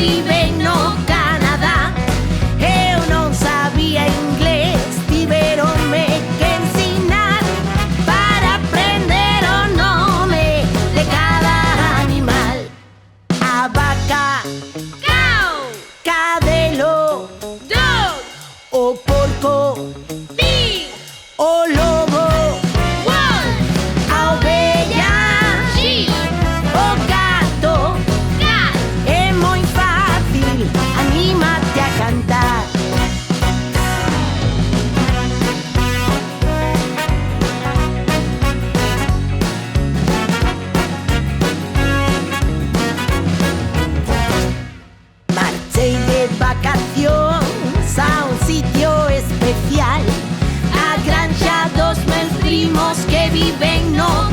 vive no Canadá. Eu non sabía inglés, tiveronme que ensinar para aprender o nome de cada animal. A vaca, Cow. cadelo, Dog. o porco, Pig. o lobo, Wolf. a ovella, Sheep. o gato. Cat. É moi fácil, anímate a cantar. Marchei de vacacións a un sitio especial, a granxa dos meus primos que viven no